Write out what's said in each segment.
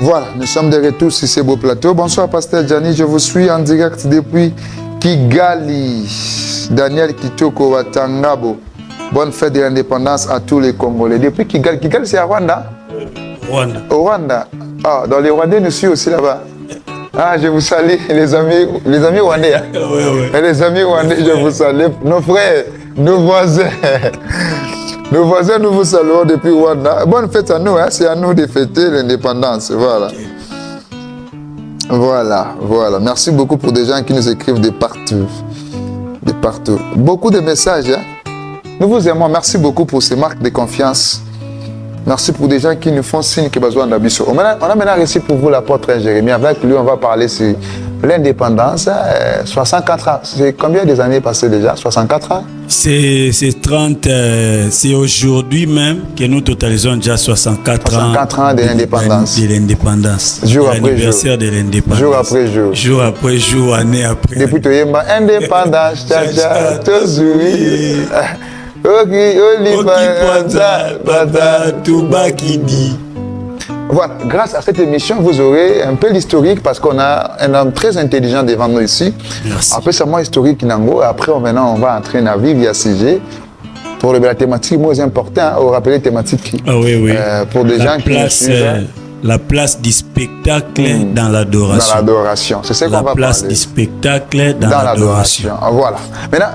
Voilà, nous sommes de retour sur ce beau plateau. Bonsoir, Pasteur Gianni. Je vous suis en direct depuis Kigali. Daniel Kitoko Watangabo. Bonne fête de l'indépendance à tous les Congolais. Depuis Kigali. Kigali, c'est à Rwanda? Rwanda. Au Rwanda. Ah, dans les Rwandais, nous sommes aussi là-bas. Ah, je vous salue, les amis rwandais. Hein? Ouais. Les amis rwandais, je vous salue. Nos frères, nos voisins. Nos voisins, nous vous saluons depuis Rwanda. Bonne fête à nous, hein? C'est à nous de fêter l'indépendance. Voilà. Voilà. Merci beaucoup pour des gens qui nous écrivent de partout. De partout. Beaucoup de messages. Hein? Nous vous aimons. Merci beaucoup pour ces marques de confiance. Merci pour des gens qui nous font signe que besoin d'ambition. On a maintenant reçu pour vous l'apôtre Jérémie. Avec lui, on va parler sur l'indépendance. 64 ans. C'est combien des années passées déjà? 64 ans? C'est 30. C'est aujourd'hui même que nous totalisons déjà 64 ans. 64 ans de l'indépendance. De l'indépendance. Jour après jour. L'anniversaire de l'indépendance. Jour après jour. Jour après jour, année après. Depuis que tu es indépendance, tcha tozoui. Voilà, grâce à cette émission, vous aurez un peu l'historique parce qu'on a un homme très intelligent devant nous ici. Merci. Après, c'est moi historique Nango. Après, maintenant, on va entrer dans la vie via CG. Pour la thématique, moi, c'est important, on rappelle la thématique. Ah oui. Pour des gens qui nous suivent. La place du spectacle dans l'adoration. Dans l'adoration, c'est ce qu'on va parler. La place du spectacle dans l'adoration. Voilà. Maintenant,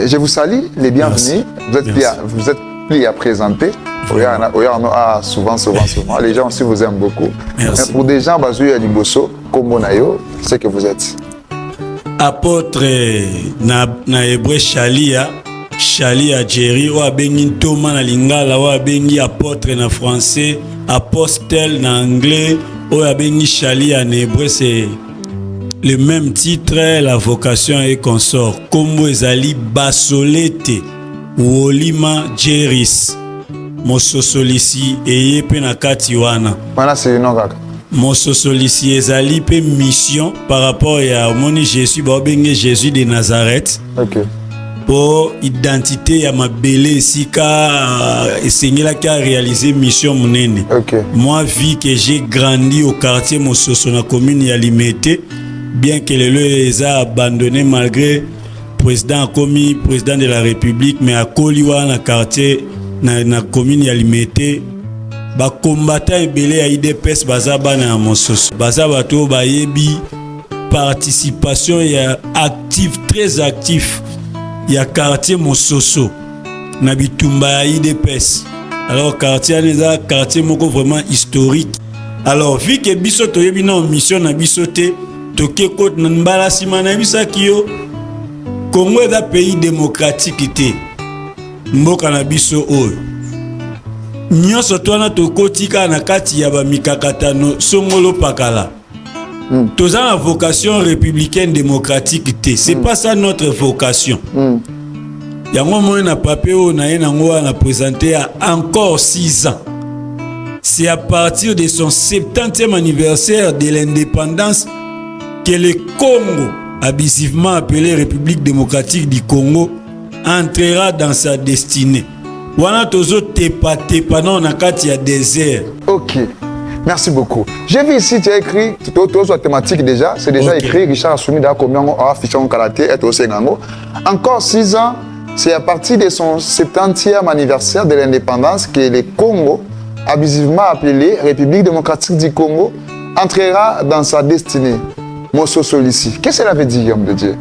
je vous salue, les bienvenus. Vous êtes pris à présenter. Souvent. Les gens aussi vous aiment beaucoup. Merci. Mais pour des gens, Liboso, comme Nayo, c'est que vous êtes. Apôtre na hébreu Shalia Jerry, ou abengi Thomas na lingala, ou abengi apôtre na français, apostle na anglais, ou abengi Shalia na hébreu, c'est le même titre, la vocation et consort. Kombo ezali basolete wolima jeris mososolisi eye pe na kati wana. Voilà, c'est le nom kaka. Mososolisi ezali pe mission par rapport à moni Jésus, ba bengi Jésus de Nazareth. OK. Pour identité ya mabele sika essayé à réaliser mission monene. Okay. Moi vu que j'ai grandi au quartier Mososo na commune ya Limete, bien que le les a abandonné malgré président commis président de la République, mais à Koliwa na quartier na commune ya Limete ba combattant ebele ya IDPS bazaba na Mososo. Bazaba to ba yebi participation ya actif très actif. Il y a quartier Mososo na bitumba ya IDPS. Alors quartier n'est quartier moko vraiment historique. Alors vu que biso to yebi na mission na biso te toke ko na mbala sima na bisa kiyo Congo est un pays démocratique te. Mboka na biso oyo. Nyonso twana tokotika na kati ya ba mikakatano songolo pakala. Tous la vocation républicaine démocratique. C'est pas ça notre vocation. Il y a un moment na papier on a présenté à encore 6 ans. C'est à partir de son 70e anniversaire de l'indépendance que le Congo, abusivement appelé République démocratique du Congo, entrera dans sa destinée. Wana tozo tepa non na kati ya désert. OK. Merci beaucoup. J'ai vu ici, tu as écrit, tu as thématique déjà, c'est déjà okay. Écrit, Richard Assoumi Dakomiango a affiché en karaté et au Séngango. Encore 6 ans, c'est à partir de son 70e anniversaire de l'indépendance que le Congo, abusivement appelé République démocratique du Congo, entrera dans sa destinée. Mososo ici. Qu'est-ce que cela veut dire, homme de Dieu?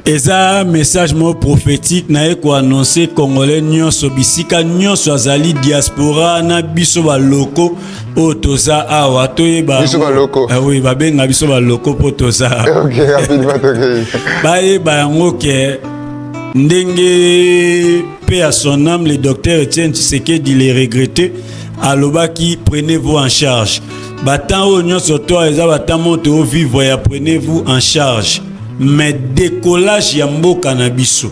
Et un message prophétique na eko annoncer congolais nyonso bisika nyonso azali diaspora na biso ba loko otoza awa toyeba biso ba loko. Ah oui, ba benga biso ba loko potoza. OK, rapidement OK. Ba yango ke ndenge paix à son âme le docteur Etienne Tshisekedi les regretté alobaki prenez-vous en charge. Batan o nyonso to eza batan moto vivre ya prenez-vous en charge. Mais décollage ya mboka na biso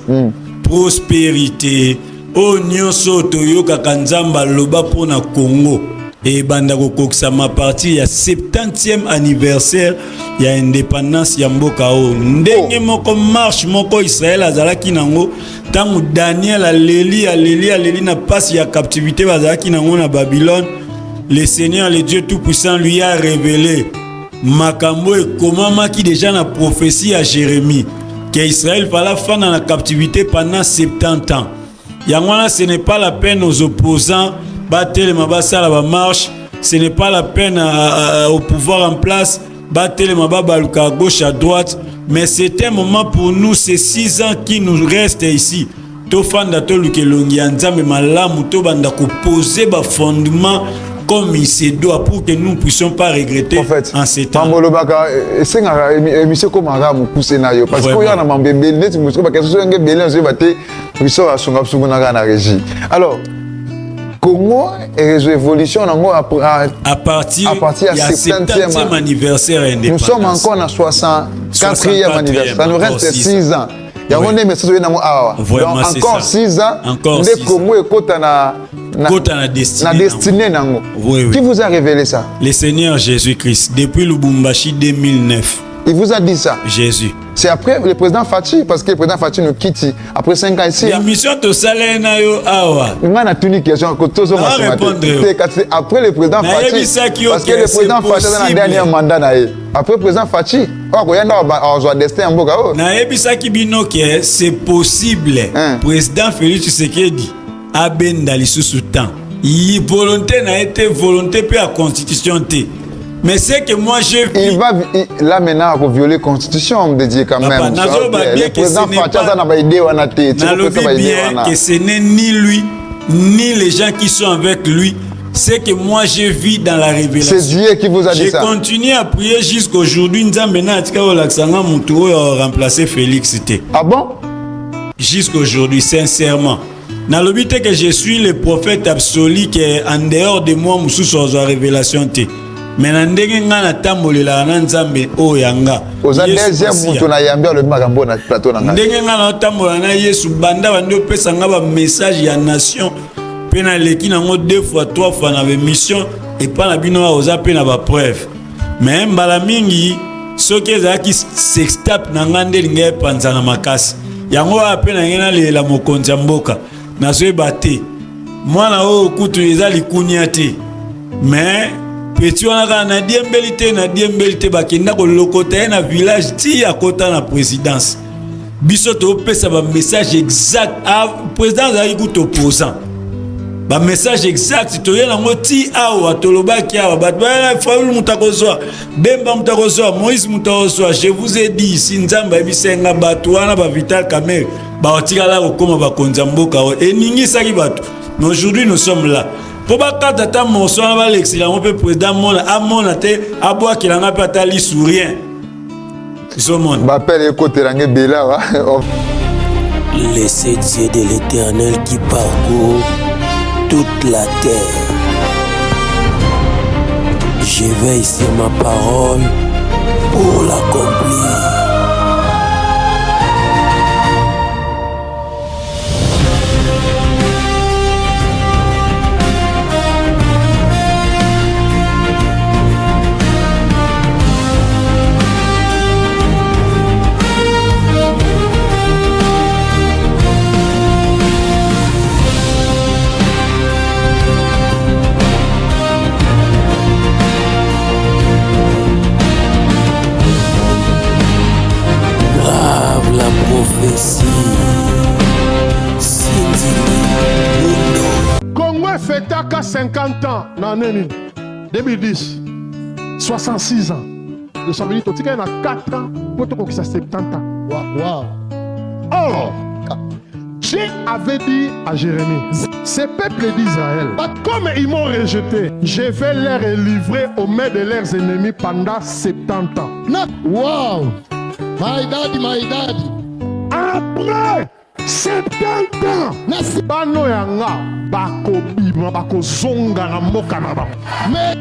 prospérité onyo soto yoka kanzamba loba pona Congo et banda kokokisa ma partie ya 70e anniversaire ya indépendance ya mboka o ndenge moko marche moko Israël azalaki nango tangu Daniel aleli na passe ya captivité bazalaki nango na Babylone le Seigneur, le Dieu Tout-Puissant, lui a révélé Makambo et comment qui déjà na prophétie à Jérémie qu'Israël va la fin dans la captivité pendant 70 ans. Yangwana, ce n'est pas la peine aux opposants battre les mabassa la marche, ce n'est pas la peine au pouvoir en place battre les mababaluka à gauche à droite, mais c'est un moment pour nous, ces 6 ans qui nous restent ici. Tofanda to lukelongi anzambe malamu to banda ko poser ba fondement comme il se doit pour que nous ne puissions pas regretter en fait, en ces temps. Mamolobaka, c'est un monsieur comme Aramu Poussenayo. Parce qu'il y a un mambébé, net, monsieur, parce que ce sont des bélins, c'est batté, ils sont à son absolument dans la régie. Alors, comment est l'évolution à partir du 70e anniversaire indépendance? Nous sommes encore dans 64e anniversaire. Ça nous reste 6 ans. Il y a un message donc encore 6 ans, na destinée. Qui vous a révélé ça? Le Seigneur Jésus-Christ, depuis Lubumbashi 2009. Il vous a dit ça? Jésus. C'est après le président Fachi, parce que le président Fachi nous quitte après 5 ans ici. L'émission de Salena yo awa. On a une question après le président Fachi, parce que le président Fachi dans le dernier mandat. Après le président Fachi, c'est possible. Président Félix Tshisekedi a ben dans sous temps. Il volonté n'a été volonté pour la constitution t. Mais c'est que moi j'ai vu. Il va là maintenant à violer la constitution, on me dit quand même. Le président Facha n'a pas idée on a été. Bien que ce n'est ni lui ni les gens qui sont avec lui. C'est que moi j'ai vu dans la révélation. C'est Dieu qui vous a dit ça. J'ai continué à prier jusqu'aujourd'hui. Nous avons remplacé Félix. Ah bon? Jusqu'aujourd'hui, sincèrement. Dans le but que je suis le prophète absolu qui est en dehors de moi, je la révélation. Mais dans le temps, oh yanga. Aux deuxième mutu na yambia le makambo na plateau na ngai. Ndenge ngana tambola na Yesu banda bando pesa ngaba message ya nation. Pena leki nango 2 fois 3 fois na mission et pas na bino oza pe na ba preuve. Mais mbala mingi soki ezaki sextape na ngande linga panza na makasi. Yango ape na ngena lela mokonzi ya mboka. Na so ebate. Mwana o kutu eza likunya te. Mais petit wana na diembelité bakenda ko lokota na village ti akota na présidence. Biso to pesa ba message exact à président za ku opposant. Ba message exact to yena ngoti awa tolobaki awa bat ba Faulu mutakozwa Bemba mutakozwa Moïse mutakozwa je vous ai dit si nzamba ebisenga batu wana ba Vital Kamerhe ba otikala ko koma ba konza mboka e ningi saki batu. Mais aujourd'hui nous sommes là. Pour pas que mon son va l'excellent peut président mon amona te aboa ki langa patali sous rien. Ce monde. M'appelle écoute rangé bela. Laissez Dieu de l'Éternel qui parcourt toute la terre. Je veille sur ma parole pour l'accomplir. Congo fêtaka 50 ans en 2010, 66 ans. Nous sommes venus il y a 4 ans pour te conquister 70 ans. Wow. Or, Dieu avait dit à Jérémie, ces peuples d'Israël, comme ils m'ont rejeté, je vais les livrer aux mains de leurs ennemis pendant 70 ans. Wow! My daddy. Après 70 ans, bano yanga bako bima bako zonga na moka na ba. Mais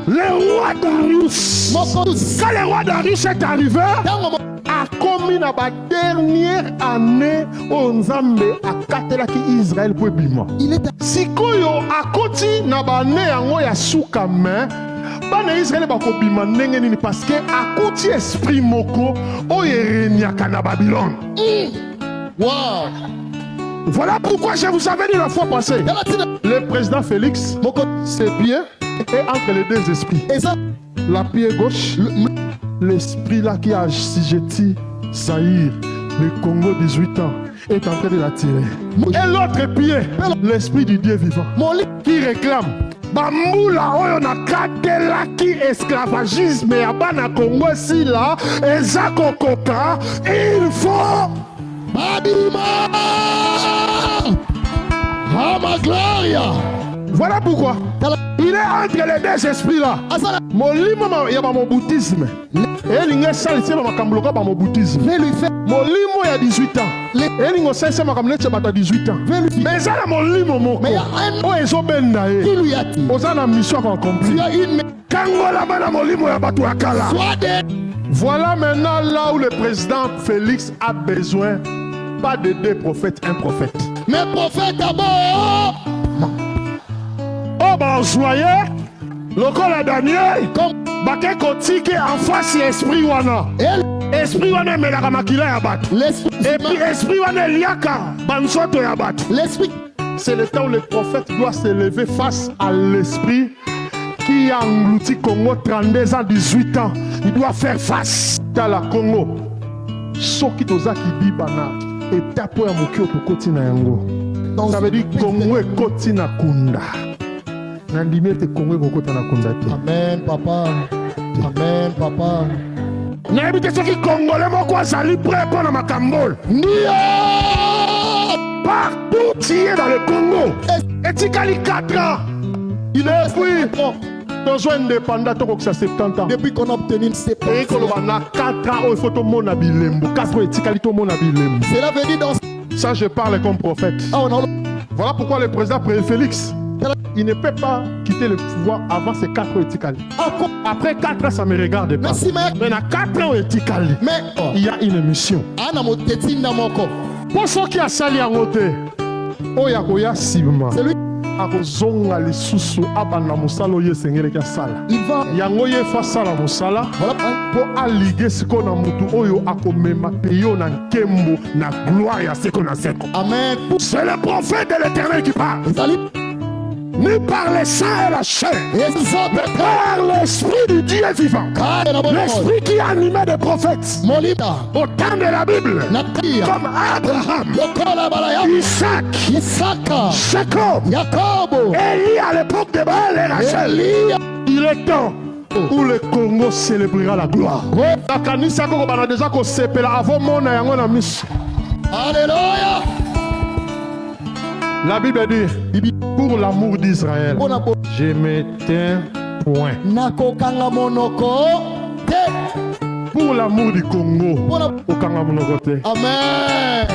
le roi Darius, quand le roi Darius est arrivé, a commis na ba dernière année au Nzambe a katelaki Israël pour bima. Sikoyo a koti na ba ne yango ya suka main. Bana Israël bako bima ndenge nini parce que akuti esprit moko o yerenyaka na Babylone. Wow. Voilà pourquoi je vous avais dit la fois passée. Le président Félix, c'est bien, et entre les deux esprits. La pied gauche, l'esprit là qui a assujetti Zaïre, le Congo 18 ans, est en train de l'attirer. Et l'autre pied, l'esprit du Dieu vivant, qui réclame. Bamboula oyo na katelaki esclavagisme ya bana Congo si là, ezako koka, il faut Babima Hama Gloria. Voilà pourquoi il est entre les deux esprits là. Molimo ya ba bouddhisme. Et l'inge salisi ba makambloka ba bouddhisme. Molimo ya 18 ans. Et l'ingo salisi ba makamleche ba 18 ans. Mais ça la molimo moko. O ezo benda e. Ozana mission à accomplir. Kangola bana molimo ya batu akala. Voilà maintenant là où le président Félix a besoin pas de deux prophètes, un prophète. Mais prophète d'abord. Oh ben joyeux, lokola Daniel, bake kotike en face esprit wana. Esprit wana melaka makila ya bato. Et puis esprit wana liaka bansoto ya bato. L'esprit. C'est le temps où le prophète doit se lever face à l'esprit qui a englouti Congo 32 ans, 18 ans. Il doit faire face à la Congo. Soki toza ki bana étape ya mokio to kotina yango. Ça veut dire Congo est kotina kunda. Amen, papa. Amen, papa. N'habitez ce qui congolais, moi, quoi, ça lui prêt pour ma cambole. Partout, tu es dans le Congo. Et tu as 4 ans. Il est pris. Besoin indépendant, tu as 70 ans. Depuis qu'on a obtenu une séparation. Et qu'on a 4 ans, il faut tout le monde à Bilembo. 4 ans, et tu as tout le monde à Bilembo. Cela veut dire dans. Ça, je parle comme prophète. Voilà pourquoi le président Félix. Il ne peut pas quitter le pouvoir avant ces 4 ans éthiques. Après 4 ans, ça me regarde pas. Merci, mec. Mais dans 4 ans éthiques, il y a une mission. Pour ceux qui ont sali en côté, Oyakoya Sibma. C'est lui. Akozonga lisusu abanda musala oye sengele kia sala. Il va. Yango ye fa sala musala. Voilà. Pour alliger ce qu'on a mutu oyo akomema peyo na nkembo na gloire ya seko na seko. Amen. C'est le prophète de l'Éternel qui parle. Ni par les saints et la chair, par l'esprit du Dieu vivant, l'esprit qui animait des prophètes au temps de la Bible, comme Abraham, Isaac, Jacob, Élie à l'époque de Baal et Rachel. Il est temps où le Congo célébrera la gloire. Alléluia. La Bible dit, pour l'amour d'Israël, je m'éteins point. Pour l'amour du Congo, Amen.